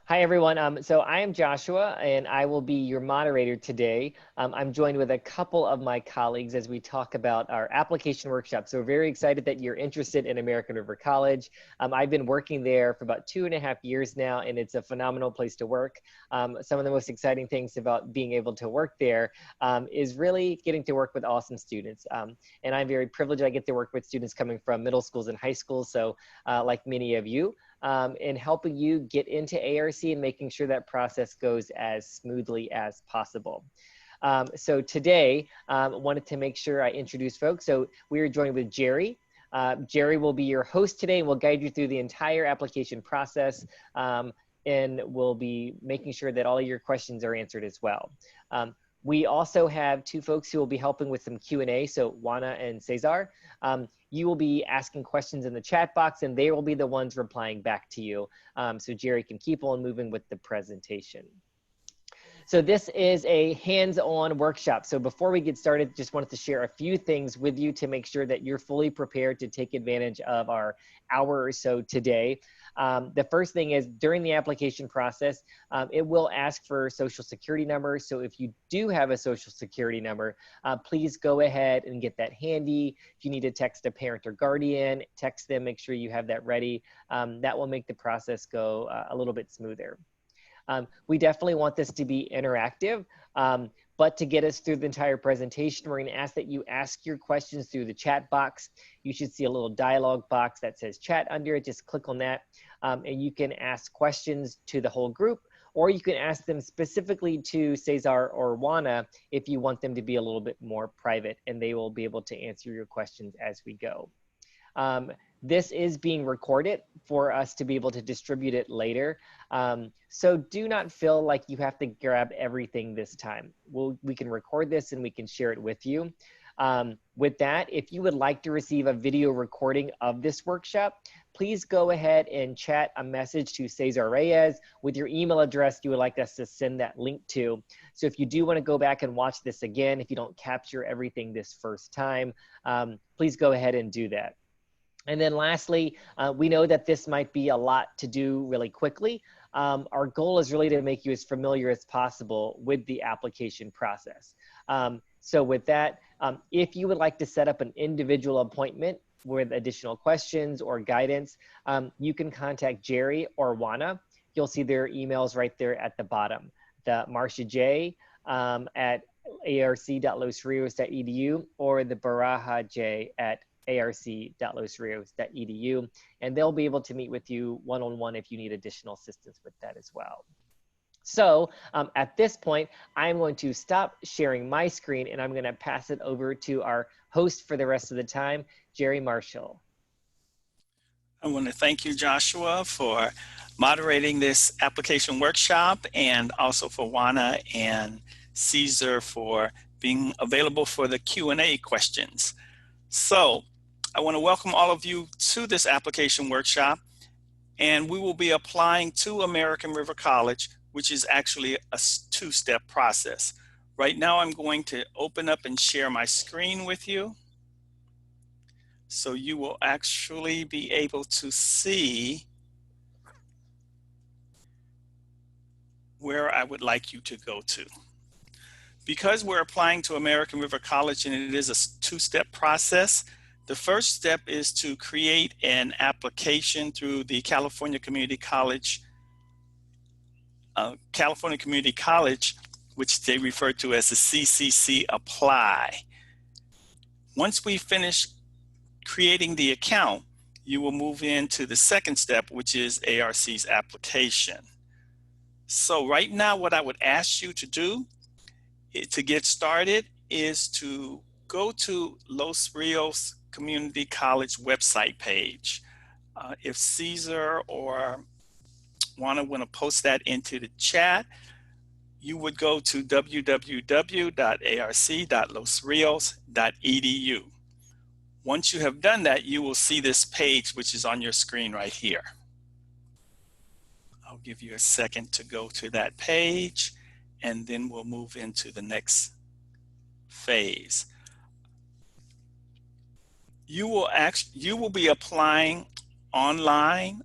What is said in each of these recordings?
Hi, everyone. So I am Joshua, and I will be your moderator today. I'm joined with a couple of my colleagues as we talk about our application workshop. So we're very excited that you're interested in American River College. I've been working there for about 2.5 years now, and it's a phenomenal place to work. Some of the most exciting things about being able to work there is really getting to work with awesome students. And I'm very privileged I get to work with students coming from middle schools and high schools. So like many of you, in helping you get into ARC and making sure that process goes as smoothly as possible. So today, wanted to make sure I introduce folks. So we are joined with Jerry. Jerry will be your host today and will guide you through the entire application process, and will be making sure that all of your questions are answered as well. We also have two folks who will be helping with some Q&A, so Juana and Cesar. You will be asking questions in the chat box, and they will be the ones replying back to you, so Jerry can keep on moving with the presentation. So this is a hands-on workshop. So before we get started, just wanted to share a few things with you to make sure that you're fully prepared to take advantage of our hour or so today. The first thing is during the application process, it will ask for social security number. So if you do have a social security number, please go ahead and get that handy. If you need to text a parent or guardian, text them, make sure you have that ready. That will make the process go a little bit smoother. We definitely want this to be interactive, but to get us through the entire presentation, we're going to ask that you ask your questions through the chat box. You should see a little dialog box that says chat under it. Just click on that, and you can ask questions to the whole group, or you can ask them specifically to Cesar or Juana if you want them to be a little bit more private, and they will be able to answer your questions as we go. This is being recorded for us to be able to distribute it later. So do not feel like you have to grab everything this time. We can record this and we can share it with you. With that, if you would like to receive a video recording of this workshop, please go ahead and chat a message to Cesar Reyes with your email address you would like us to send that link to. So if you do want to go back and watch this again, if you don't capture everything this first time, please go ahead and do that. And then lastly, we know that this might be a lot to do really quickly. Our goal is really to make you as familiar as possible with the application process. So with that, if you would like to set up an individual appointment with additional questions or guidance, you can contact Jerry or Juana. You'll see their emails right there at the bottom. The Marcia J at arc.losrios.edu or the Baraja J at arc.losrios.edu, and they'll be able to meet with you one-on-one if you need additional assistance with that as well. So at this point, I'm going to stop sharing my screen and I'm going to pass it over to our host for the rest of the time, Jerry Marshall. I want to thank you, Joshua, for moderating this application workshop, and also for Juana and Cesar for being available for the Q&A questions. So I want to welcome all of you to this application workshop, and we will be applying to American River College, which is actually a two-step process. Right now, I'm going to open up and share my screen with you. So you will actually be able to see where I would like you to go to. Because we're applying to American River College and it is a two-step process, the first step is to create an application through the California Community College, which they refer to as the CCC Apply. Once we finish creating the account, you will move into the second step, which is ARC's application. So right now, what I would ask you to do to get started is to go to Los Rios Community College website page. If Cesar or Juana want to post that into the chat, you would go to www.arc.losrios.edu. Once you have done that, you will see this page, which is on your screen right here. I'll give you a second to go to that page, and then we'll move into the next phase. You will be applying online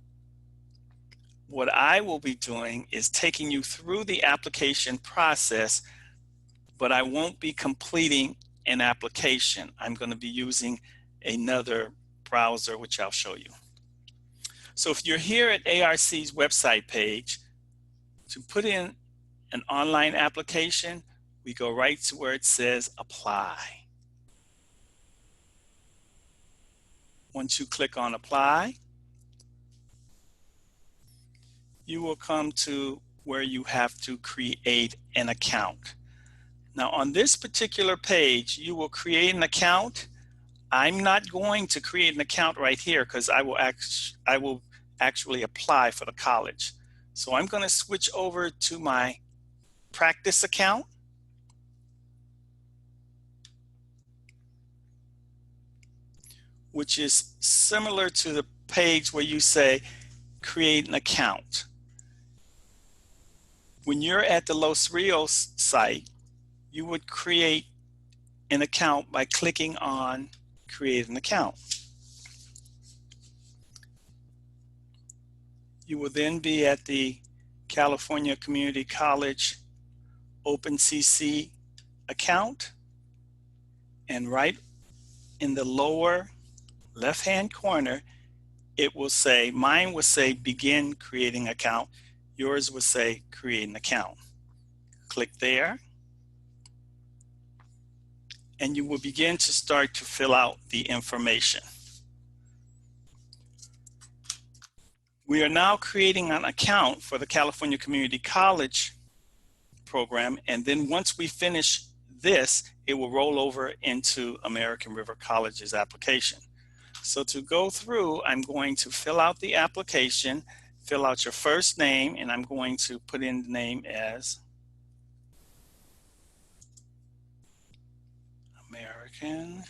what I will be doing is taking you through the application process, but I won't be completing an application. I'm going to be using another browser, which I'll show you. So if you're here at ARC's website page, to put in an online application, we go right to where it says apply. Once you click on apply, you will come to where you have to create an account. Now on this particular page, you will create an account. I'm not going to create an account right here because I will actually apply for the college. So I'm going to switch over to my practice account. Which is similar to the page where you say create an account. When you're at the Los Rios site, you would create an account by clicking on create an account. You will then be at the California Community College OpenCC account, and right in the lower left-hand corner, it will say, mine will say begin creating account. Yours will say create an account. Click there, and you will begin to start to fill out the information. We are now creating an account for the California Community College program, and then once we finish this, it will roll over into American River College's application. So to go through, I'm going to fill out the application, fill out your first name, and I'm going to put in the name as American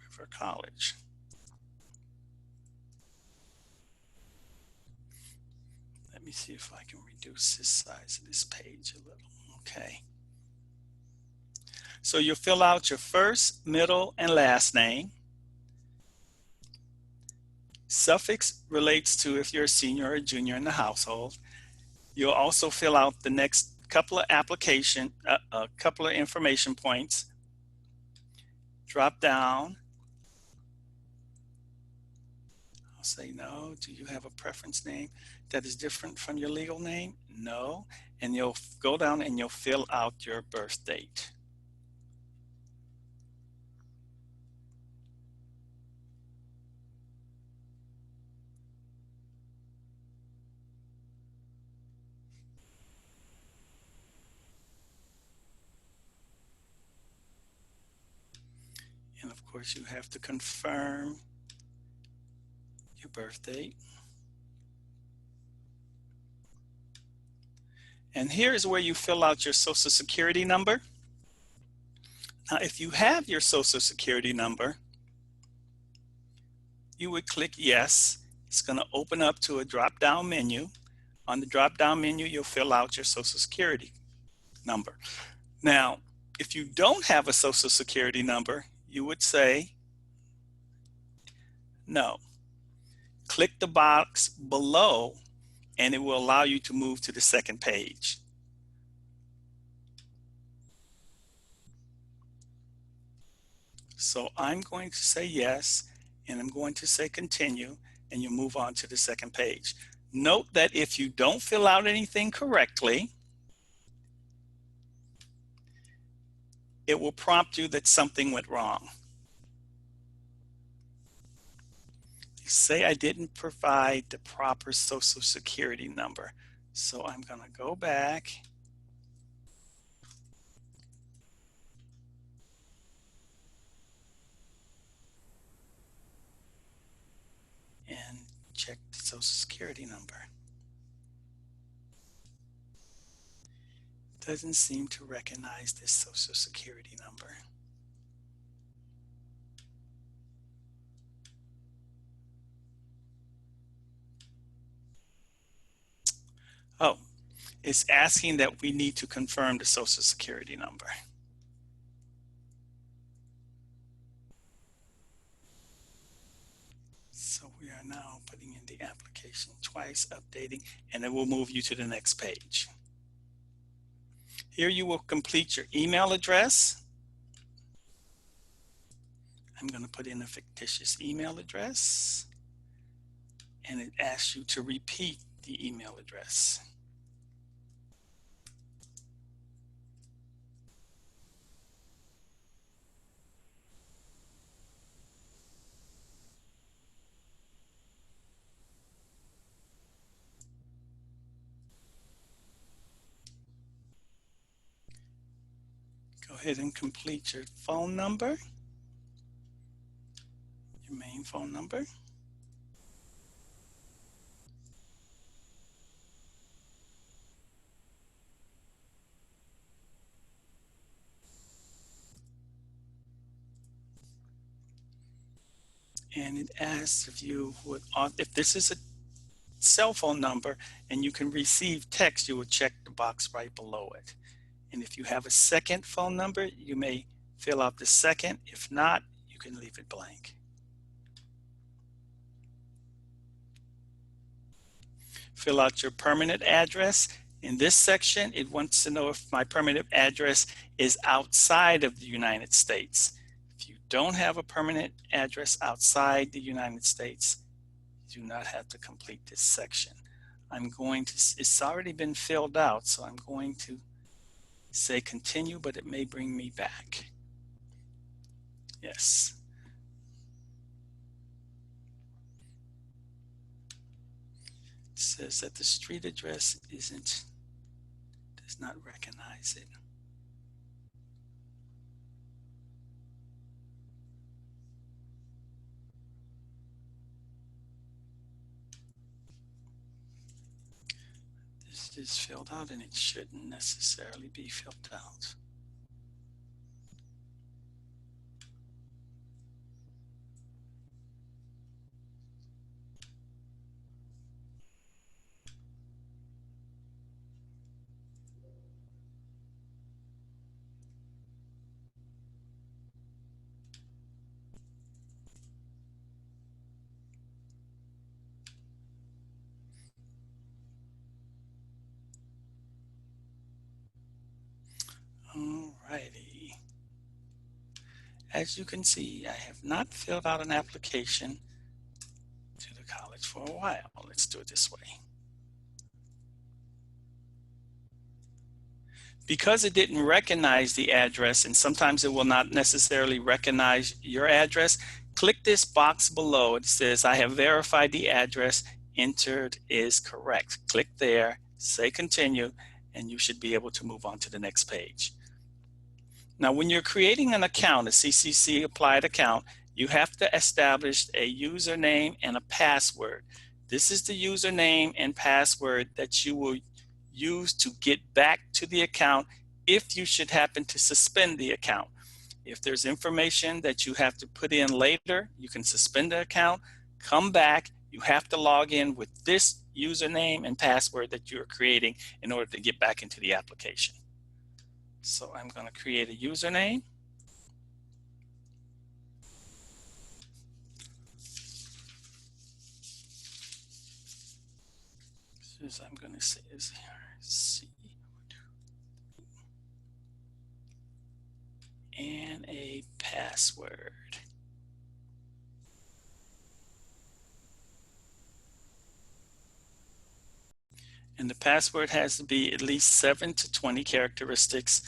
River College. Let me see if I can reduce the size of this page a little. Okay. So you'll fill out your first, middle, and last name. Suffix relates to if you're a senior or junior in the household. You'll also fill out the next couple of couple of information points. Drop down. I'll say no. Do you have a preference name that is different from your legal name? No. And you'll go down and you'll fill out your birth date. And of course, you have to confirm your birth date. And here's where you fill out your Social Security number. Now, if you have your Social Security number, you would click yes. It's going to open up to a drop-down menu. On the drop-down menu, you'll fill out your Social Security number. Now, if you don't have a Social Security number, you would say no. Click the box below and it will allow you to move to the second page. So I'm going to say yes, and I'm going to say continue, and you move on to the second page. Note that if you don't fill out anything correctly, it will prompt you that something went wrong. Say I didn't provide the proper Social Security number. So I'm going to go back and check the Social Security number. Doesn't seem to recognize this Social Security number. Oh, it's asking that we need to confirm the Social Security number. in the application twice, updating, and it will move you to the next page. Here you will complete your email address. I'm going to put in a fictitious email address, and it asks you to repeat the email address. Go ahead and complete your phone number, your main phone number. And it asks if you would, if this is a cell phone number and you can receive text, you will check the box right below it. And if you have a second phone number, you may fill out the second. If not, you can leave it blank. Fill out your permanent address. In this section, it wants to know if my permanent address is outside of the United States. If you don't have a permanent address outside the United States, you do not have to complete this section. I'm going to, it's already been filled out, so I'm going to say continue, but it may bring me back. Yes. It says that the street address does not recognize it. This is filled out and it shouldn't necessarily be filled out. Alrighty. As you can see, I have not filled out an application to the college for a while. Let's do it this way. Because it didn't recognize the address, and sometimes it will not necessarily recognize your address, click this box below. It says, I have verified the address entered is correct. Click there, say continue, and you should be able to move on to the next page. Now, when you're creating an account, a CCC applied account, you have to establish a username and a password. This is the username and password that you will use to get back to the account if you should happen to suspend the account. If there's information that you have to put in later, you can suspend the account, come back, you have to log in with this username and password that you're creating in order to get back into the application. So I'm going to create a username. So I'm going to say is C and a password. And the password has to be at least 7 to 20 characteristics,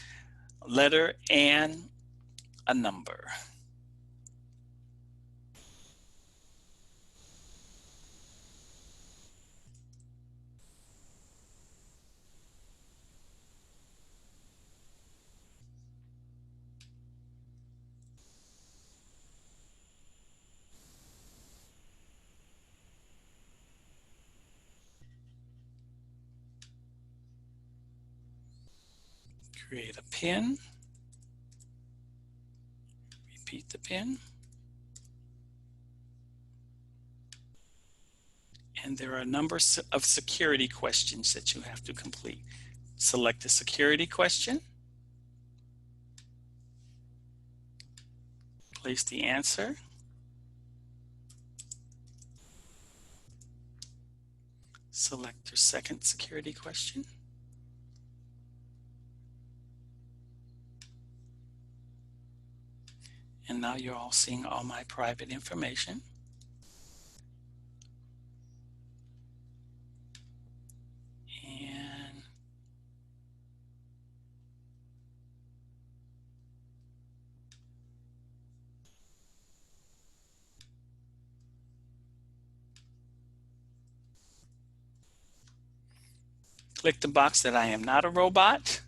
letter and a number. Create a PIN. Repeat the PIN. And there are a number of security questions that you have to complete. Select a security question. Place the answer. Select your second security question. And now you're all seeing all my private information. And click the box that I am not a robot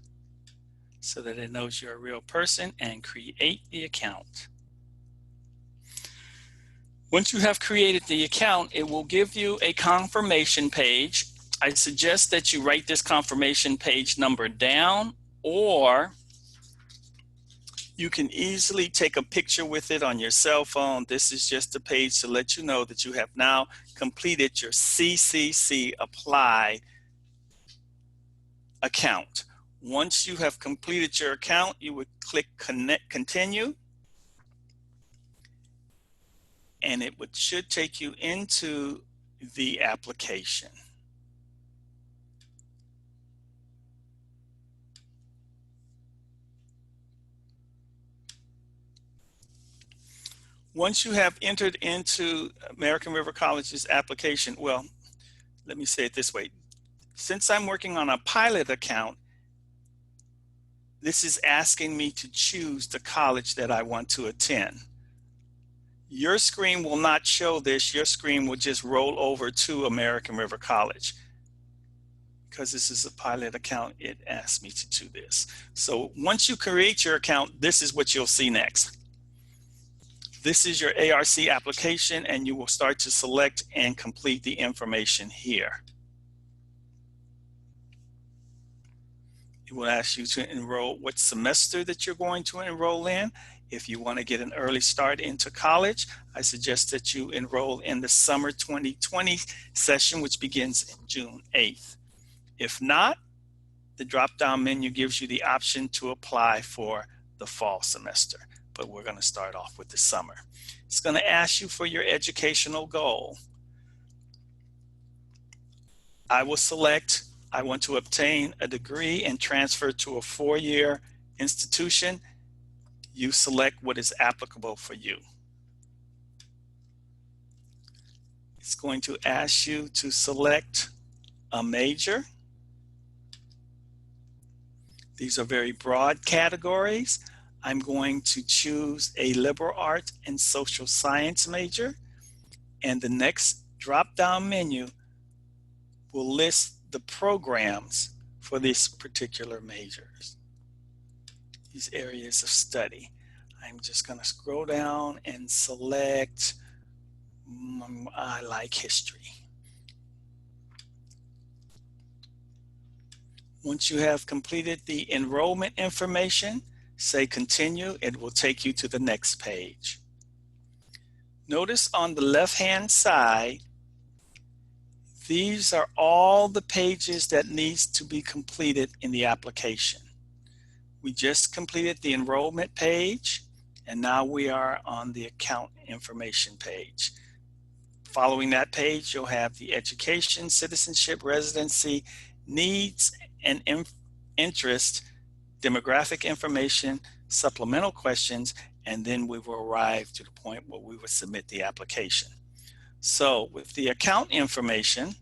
so that it knows you're a real person, and create the account. Once you have created the account, it will give you a confirmation page. I suggest that you write this confirmation page number down, or you can easily take a picture with it on your cell phone. This is just a page to let you know that you have now completed your CCC Apply account. Once you have completed your account, you would click Continue, and it should take you into the application. Once you have entered into American River College's application, well, let me say it this way. Since I'm working on a pilot account, this is asking me to choose the college that I want to attend. Your screen will not show this. Your screen will just roll over to American River College. Because this is a pilot account, it asks me to do this. So once you create your account, this is what you'll see next. This is your ARC application, and you will start to select and complete the information here. It will ask you to enroll what semester that you're going to enroll in. If you want to get an early start into college, I suggest that you enroll in the summer 2020 session, which begins June 8th. If not, the drop-down menu gives you the option to apply for the fall semester, but we're going to start off with the summer. It's going to ask you for your educational goal. I will select, I want to obtain a degree and transfer to a 4-year institution. You select what is applicable for you. It's going to ask you to select a major. These are very broad categories. I'm going to choose a liberal arts and social science major, and the next drop-down menu will list the programs for this particular majors, these areas of study. I'm just going to scroll down and select, I like history. Once you have completed the enrollment information, say continue, it will take you to the next page. Notice on the left-hand side, these are all the pages that needs to be completed in the application. We just completed the enrollment page, and now we are on the account information page. Following that page, you'll have the education, citizenship, residency, needs and interest, demographic information, supplemental questions, and then we will arrive to the point where we will submit the application. So with the account information,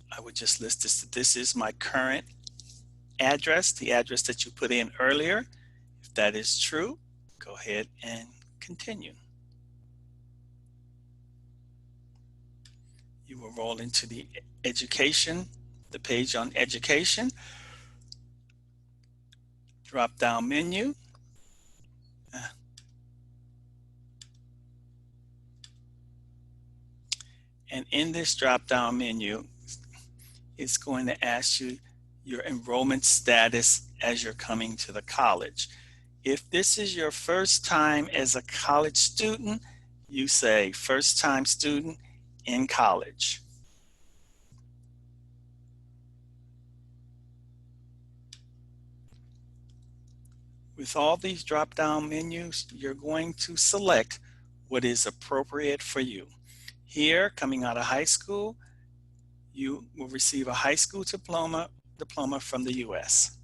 I would just list this. This is my current address, the address that you put in earlier. If that is true, go ahead and continue. You will roll into the education, the page on education, drop-down menu. And in this drop-down menu, it's going to ask you your enrollment status as you're coming to the college. If this is your first time as a college student, you say first time student in college. With all these drop-down menus, you're going to select what is appropriate for you. Here, coming out of high school, you will receive a high school diploma from the U.S.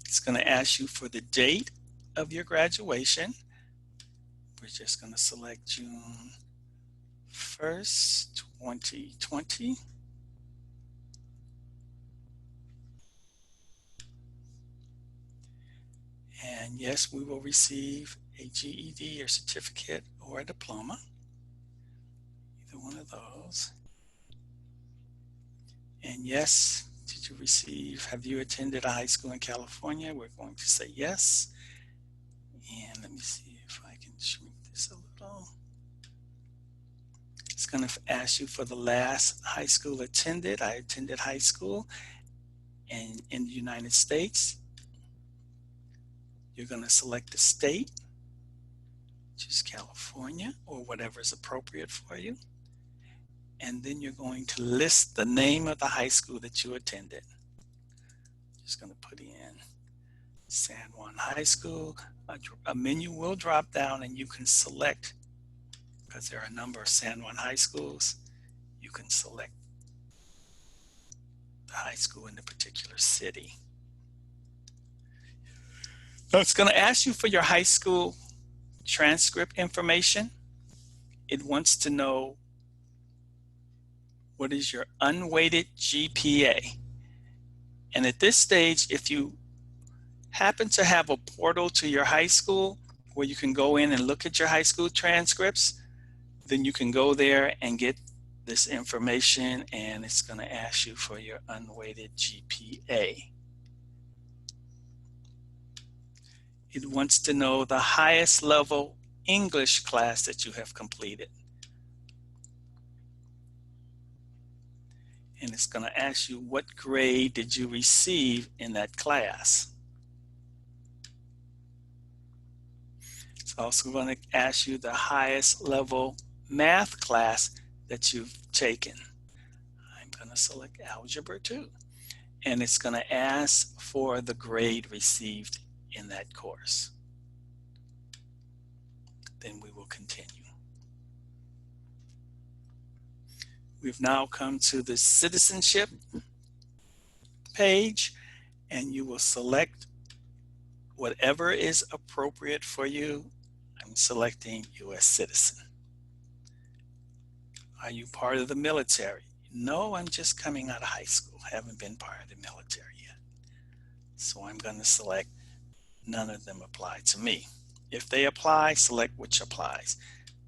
It's going to ask you for the date of your graduation. We're just going to select June 1st, 2020. And yes, we will receive a GED or certificate or a diploma, either one of those. And yes, did you receive, have you attended a high school in California? We're going to say yes. And let me see if I can shrink this a little. It's going to ask you for the last high school attended. I attended high school in the United States. You're going to select the state, which is California, or whatever is appropriate for you. And then you're going to list the name of the high school that you attended. Just going to put in San Juan High School. A menu will drop down and you can select, because there are a number of San Juan high schools, you can select the high school in the particular city. So it's going to ask you for your high school transcript information. It wants to know what is your unweighted GPA. And at this stage, if you happen to have a portal to your high school where you can go in and look at your high school transcripts, then you can go there and get this information, and it's going to ask you for your unweighted GPA. It wants to know the highest level English class that you have completed. And it's going to ask you what grade did you receive in that class. It's also going to ask you the highest level math class that you've taken. I'm going to select Algebra 2. And it's going to ask for the grade received in that course. Then we will continue. We've now come to the Citizenship page, and you will select whatever is appropriate for you. I'm selecting U.S. citizen. Are you part of the military? No, I'm just coming out of high school. Haven't been part of the military yet. So I'm going to select none of them apply to me. If they apply, select which applies.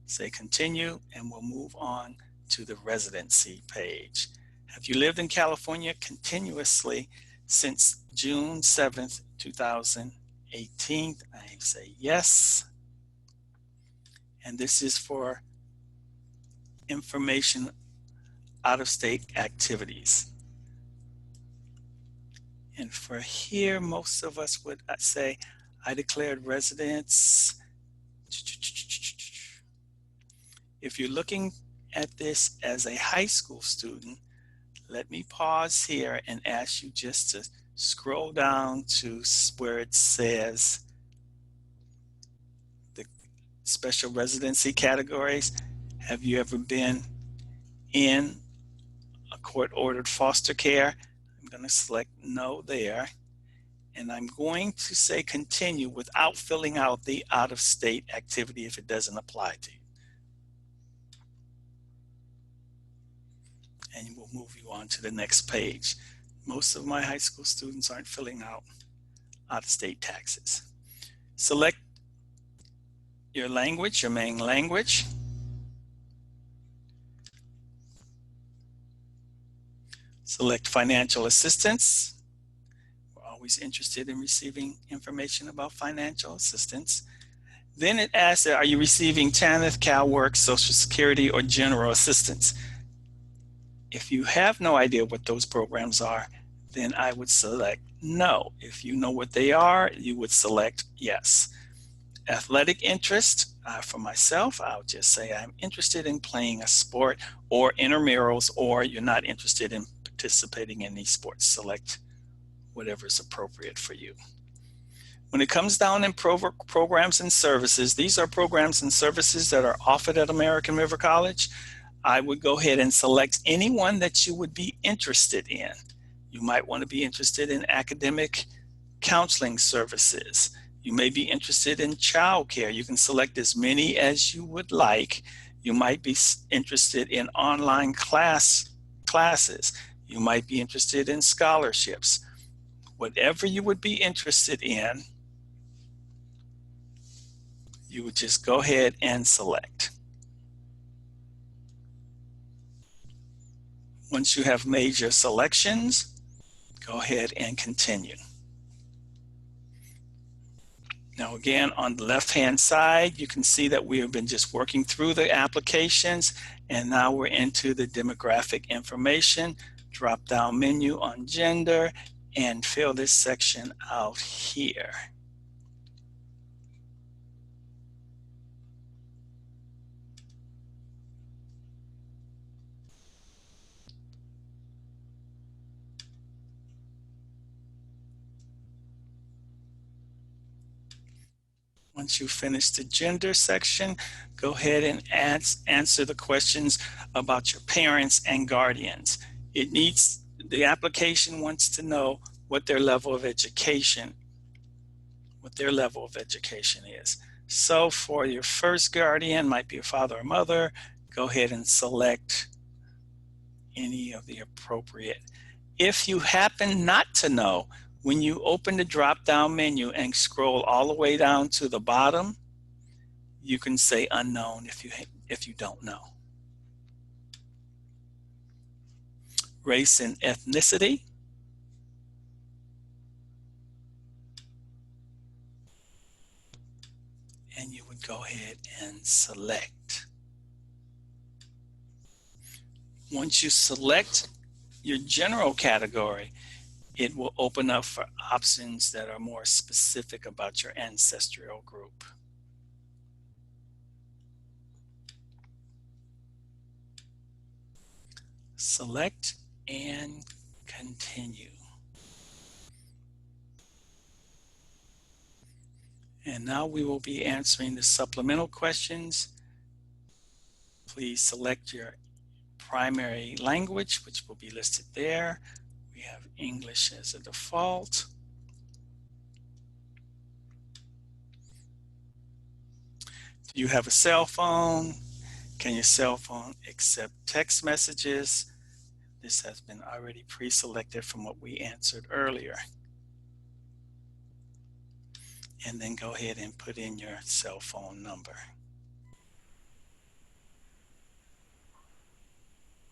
Say continue, and we'll move on to the residency page. Have you lived in California continuously since June 7th, 2018? I say yes. And this is for information out-of-state activities. And for here, most of us would say, I declared residence. If you're looking at this as a high school student, let me pause here and ask you just to scroll down to where it says the special residency categories. Have you ever been in a court-ordered foster care? I'm going to select no there. And I'm going to say continue without filling out the out-of-state activity if it doesn't apply to you. And we'll move you on to the next page. Most of my high school students aren't filling out out-of-state taxes. Select your language, your main language. Select financial assistance. We're always interested in receiving information about financial assistance. Then it asks, are you receiving TANF, CalWORK, Social Security, or general assistance? If you have no idea what those programs are, then I would select no. If you know what they are, you would select yes. Athletic interest, for myself, I'll just say I'm interested in playing a sport, or intramurals, or you're not interested in participating in these sports. Select whatever is appropriate for you. When it comes down in programs and services, these are programs and services that are offered at American River College. I would go ahead and select any one that you would be interested in. You might want to be interested in academic counseling services. You may be interested in childcare. You can select as many as you would like. You might be interested in online classes. You might be interested in scholarships. Whatever you would be interested in, you would just go ahead and select. Once you have made your selections, go ahead and continue. Now again, on the left-hand side, you can see that we have been just working through the applications, and now we're into the demographic information, drop-down menu on gender, and fill this section out here. Once you finish the gender section, go ahead and answer the questions about your parents and guardians. The application wants to know what their level of education is. So for your first guardian, might be a father or mother, go ahead and select any of the appropriate. If you happen not to know, when you open the drop-down menu and scroll all the way down to the bottom, you can say unknown if you don't know. Race and ethnicity. And you would go ahead and select. Once you select your general category, it will open up for options that are more specific about your ancestral group. Select and continue. And now we will be answering the supplemental questions. Please select your primary language, which will be listed there. We have English as a default. Do you have a cell phone? Can your cell phone accept text messages? This has been already pre-selected from what we answered earlier. And then go ahead and put in your cell phone number.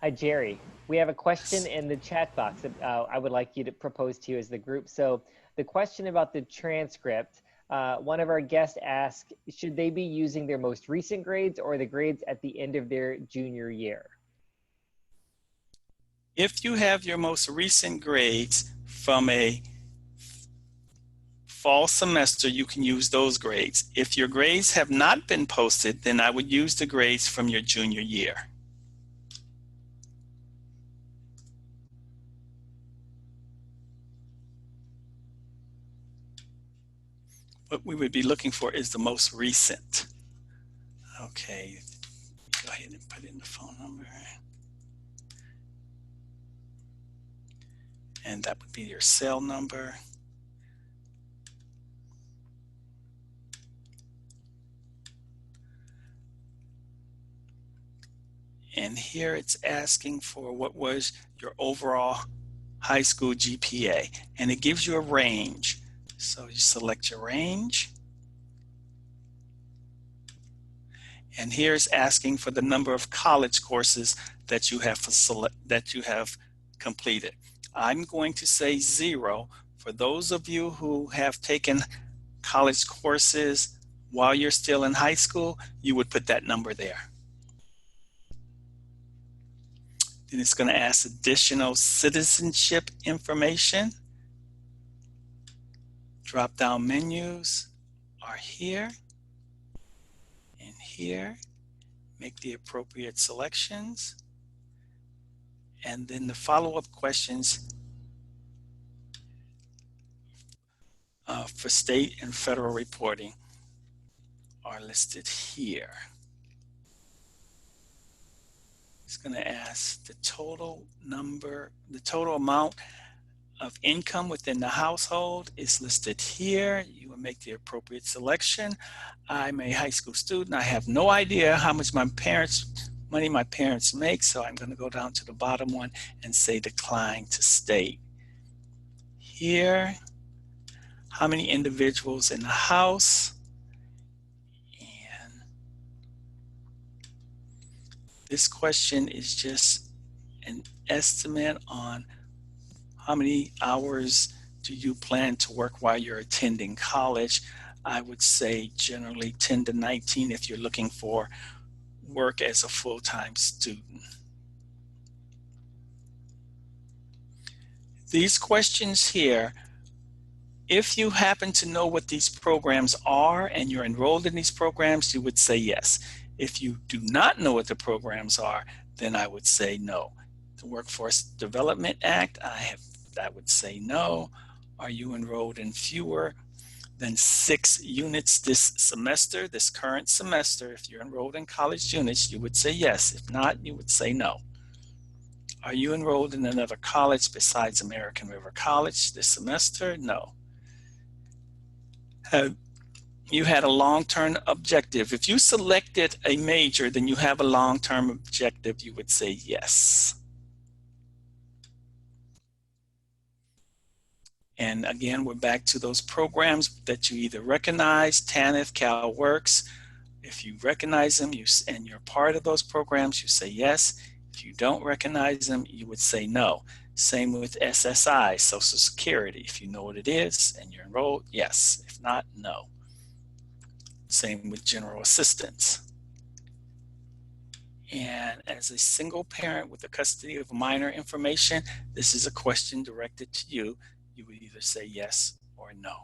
Hi, Jerry. We have a question in the chat box that I would like you to propose to you as the group. So the question about the transcript, one of our guests asked, should they be using their most recent grades or the grades at the end of their junior year? If you have your most recent grades from a fall semester, you can use those grades. If your grades have not been posted, then I would use the grades from your junior year. What we would be looking for is the most recent. Okay, go ahead and put in the phone number. And that would be your cell number. And here it's asking for what was your overall high school GPA, and it gives you a range. So you select your range. And here's asking for the number of college courses that you have completed. I'm going to say 0. For those of you who have taken college courses while you're still in high school, you would put that number there. Then it's going to ask additional citizenship information. Drop-down menus are here and here. Make the appropriate selections. And then the follow-up questions for state and federal reporting are listed here. It's going to ask the total amount of income within the household is listed here. You will make the appropriate selection. I'm a high school student. I have no idea how much money my parents make, so I'm going to go down to the bottom one and say decline to state. Here, how many individuals in the house? And this question is just an estimate on how many hours do you plan to work while you're attending college. I would say generally 10 to 19 if you're looking for work as a full-time student. These questions here, if you happen to know what these programs are and you're enrolled in these programs, you would say yes. If you do not know what the programs are, then I would say no. The Workforce Development Act, I would say no. Are you enrolled in fewer than 6 units this semester, this current semester? If you're enrolled in college units, you would say yes. If not, you would say no. Are you enrolled in another college besides American River College this semester? No. Have you had a long-term objective? If you selected a major, then you have a long-term objective, you would say yes. And again, we're back to those programs that you either recognize, TANF, CalWORKS. If you recognize them and you're part of those programs, you say yes. If you don't recognize them, you would say no. Same with SSI, Social Security. If you know what it is and you're enrolled, yes. If not, no. Same with general assistance. And as a single parent with the custody of minor information, this is a question directed to you. You would either say yes or no.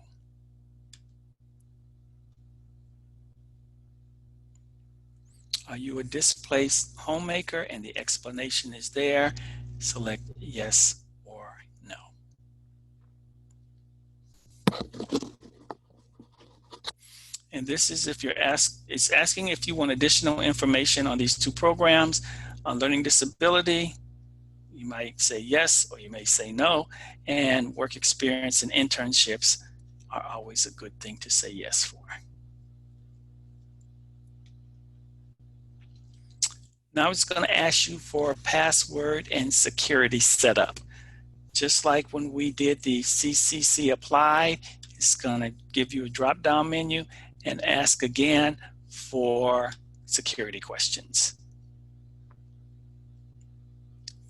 Are you a displaced homemaker? And the explanation is there. Select yes or no. And this is if it's asking if you want additional information on these 2 programs. On learning disability, you might say yes or you may say no. And work experience and internships are always a good thing to say yes for. Now it's going to ask you for a password and security setup. Just like when we did the CCC Applied, it's going to give you a drop-down menu and ask again for security questions.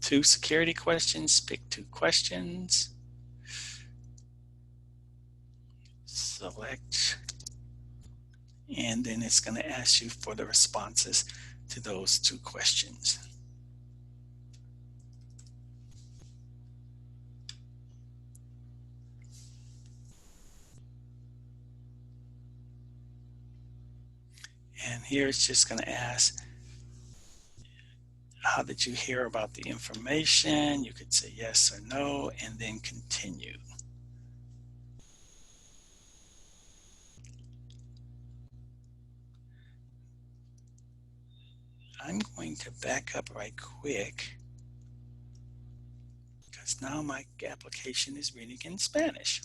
2 security questions, pick 2 questions. Select, and then it's going to ask you for the responses to those 2 questions. And here it's just going to ask, how did you hear about the information? You could say yes or no, and then continue. I'm going to back up right quick because now my application is reading in Spanish.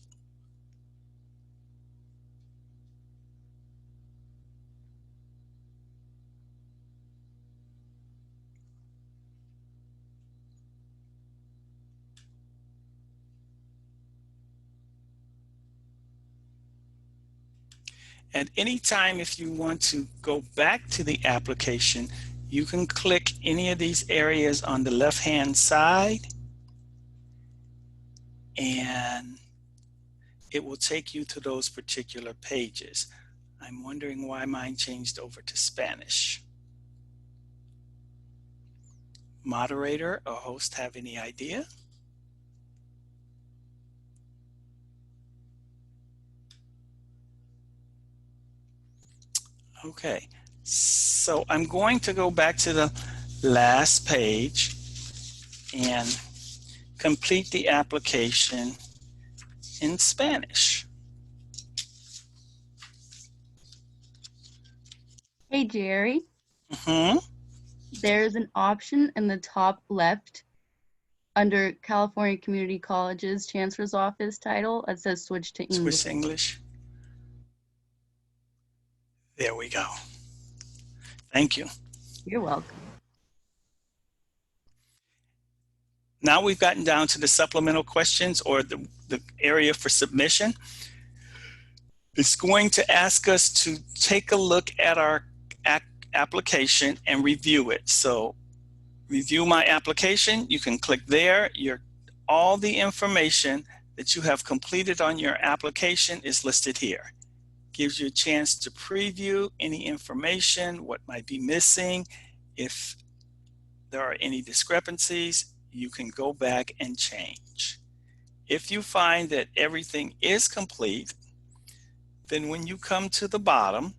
At any time, if you want to go back to the application, you can click any of these areas on the left-hand side, and it will take you to those particular pages. I'm wondering why mine changed over to Spanish. Moderator or host have any idea? Okay, so I'm going to go back to the last page and complete the application in Spanish. Hey, Jerry. Mm-hmm. There's an option in the top left under California Community Colleges Chancellor's Office title that says switch to English. Switch English. There we go. Thank you. You're welcome. Now we've gotten down to the supplemental questions, or the area for submission. It's going to ask us to take a look at our application and review it. So review my application, you can click there. All the information that you have completed on your application is listed here. Gives you a chance to preview any information, what might be missing. If there are any discrepancies, you can go back and change. If you find that everything is complete, then when you come to the bottom,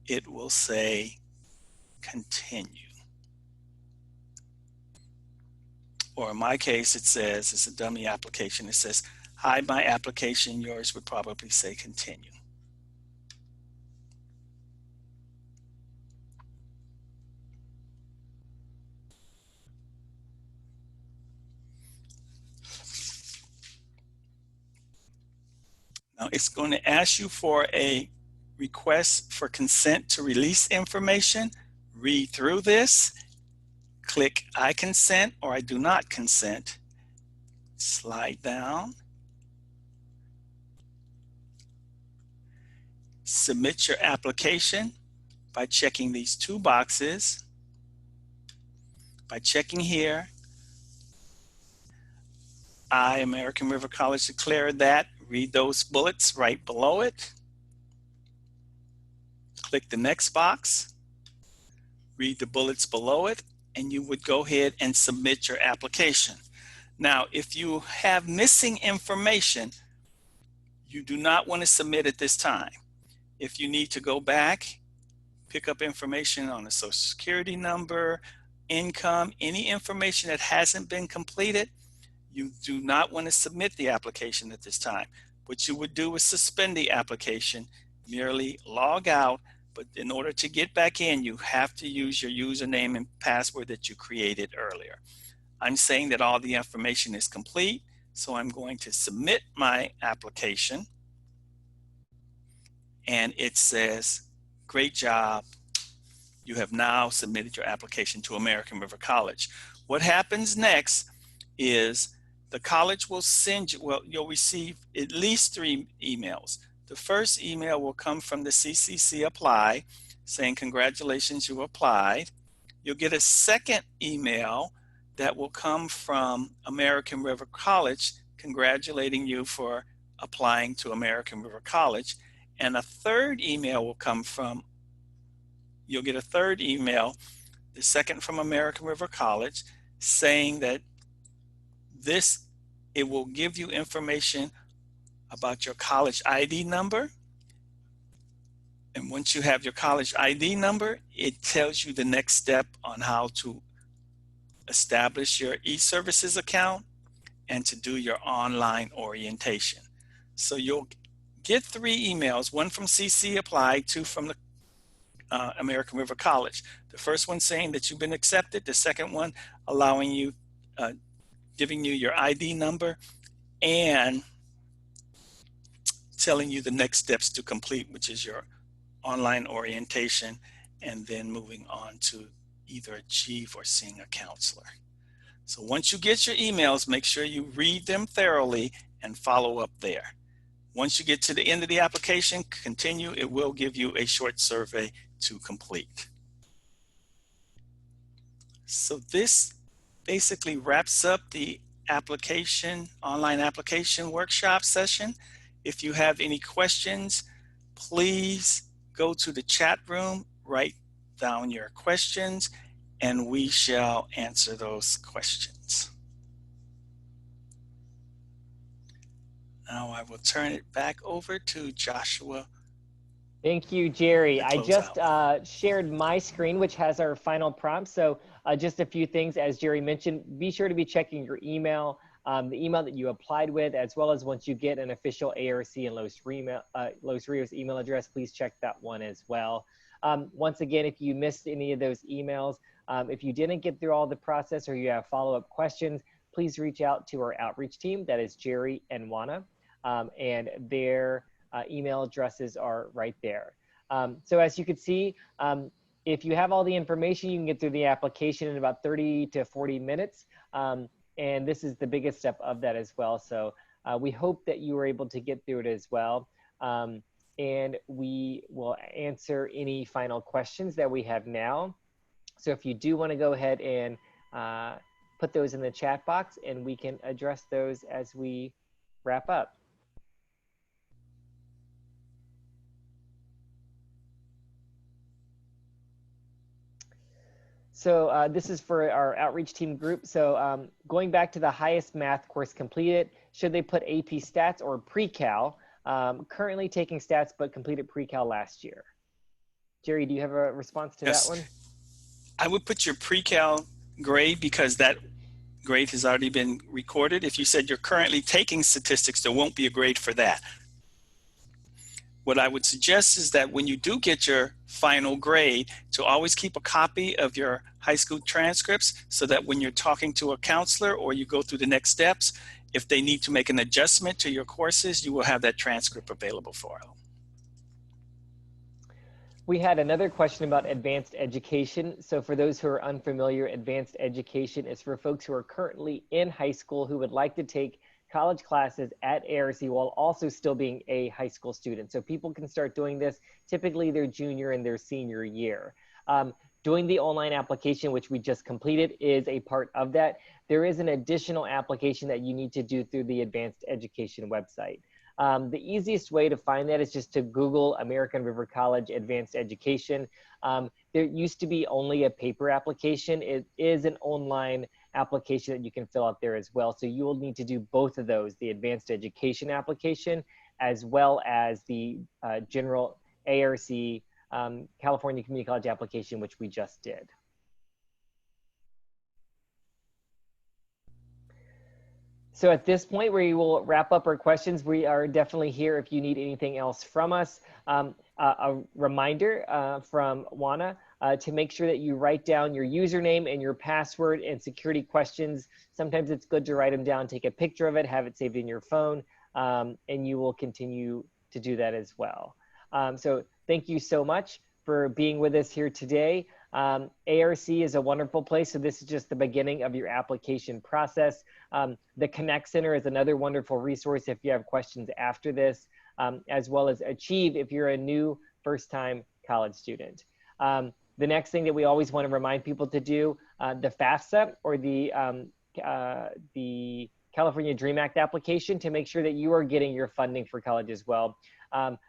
it will say continue. Or in my case, it says, it's a dummy application, it says, hide my application. Yours would probably say continue. Now it's going to ask you for a request for consent to release information. Read through this, click I consent or I do not consent. Slide down. Submit your application by checking these two boxes. By checking here, I, American River College, declare that. Read those bullets right below it. Click the next box. Read the bullets below it, and you would go ahead and submit your application. Now, if you have missing information, you do not want to submit at this time. If you need to go back, pick up information on a social security number, income, any information that hasn't been completed, you do not want to submit the application at this time. What you would do is suspend the application, merely log out, but in order to get back in, you have to use your username and password that you created earlier. I'm saying that all the information is complete, so I'm going to submit my application. And it says, great job. You have now submitted your application to American River College. What happens next is the college will send you, well, you'll receive at least 3 emails. The first email will come from the CCC Apply saying, congratulations, you applied. You'll get a second email that will come from American River College congratulating you for applying to American River College. And a third email will come from, you'll get a third email, the second from American River College, saying that it will give you information about your college ID number. And once you have your college ID number, it tells you the next step on how to establish your e-services account and to do your online orientation. So you'll get 3 emails, one from CC Apply, 2 from the American River College. The first one saying that you've been accepted, the second one allowing you, giving you your ID number and telling you the next steps to complete, which is your online orientation, and then moving on to either achieve or seeing a counselor. So once you get your emails, make sure you read them thoroughly and follow up there. Once you get to the end of the application, continue. It will give you a short survey to complete. So this basically wraps up the online application workshop session. If you have any questions, please go to the chat room, write down your questions, and we shall answer those questions. Now I will turn it back over to Joshua. Thank you, Jerry. I just shared my screen, which has our final prompt. So just a few things, as Jerry mentioned, be sure to be checking your email. the email that you applied with, as well as once you get an official ARC and Los Rios email address, please check that one as well. Once again, if you missed any of those emails, if you didn't get through all the process or you have follow-up questions, please reach out to our outreach team. That is Jerry and Juana, and their email addresses are right there. So as you can see, if you have all the information, you can get through the application in about 30 to 40 minutes. And this is the biggest step of that as well. So we hope that you were able to get through it as well. And we will answer any final questions that we have now. So if you do want to go ahead and put those in the chat box, and we can address those as we wrap up. So this is for our outreach team group. So going back to the highest math course completed, should they put AP Stats or Pre-Cal? Currently taking stats, but completed Pre-Cal last year. Jerry, do you have a response to that one? I would put your Pre-Cal grade because that grade has already been recorded. If you said you're currently taking statistics, there won't be a grade for that. What I would suggest is that when you do get your final grade, to always keep a copy of your high school transcripts so that when you're talking to a counselor or you go through the next steps, if they need to make an adjustment to your courses, you will have that transcript available for them. We had another question about advanced education. So for those who are unfamiliar, advanced education is for folks who are currently in high school who would like to take college classes at ARC while also still being a high school student. So people can start doing this typically their junior and their senior year. Doing the online application, which we just completed, is a part of that. There is an additional application that you need to do through the advanced education website. The easiest way to find that is just to Google American River College Advanced Education. There used to be only a paper application. It is an online application that you can fill out there as well. So you will need to do both of those, the advanced education application, as well as the general ARC California Community College application, which we just did. So at this point, we will wrap up our questions. We are definitely here if you need anything else from us. A reminder from Juana to make sure that you write down your username and your password and security questions. Sometimes it's good to write them down, take a picture of it, have it saved in your phone, and you will continue to do that as well. So thank you so much for being with us here today. ARC is a wonderful place. So this is just the beginning of your application process. The Connect Center is another wonderful resource if you have questions after this, as well as Achieve if you're a new first-time college student. The next thing that we always want to remind people to do, the FAFSA or the California DREAM Act application, to make sure that you are getting your funding for college as well.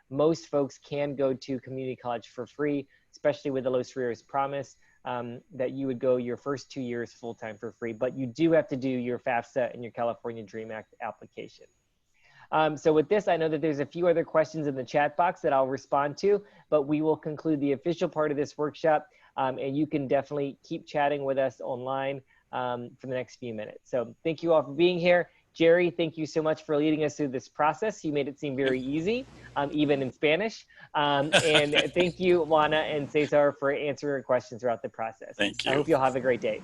Most folks can go to community college for free, especially with the Los Rios promise that you would go your first 2 years full-time for free, but you do have to do your FAFSA and your California DREAM Act application. So with this, I know that there's a few other questions in the chat box that I'll respond to, but we will conclude the official part of this workshop, and you can definitely keep chatting with us online for the next few minutes. So thank you all for being here. Jerry, thank you so much for leading us through this process. You made it seem very easy, even in Spanish. And thank you, Juana and Cesar, for answering our questions throughout the process. Thank you. I hope you'll have a great day.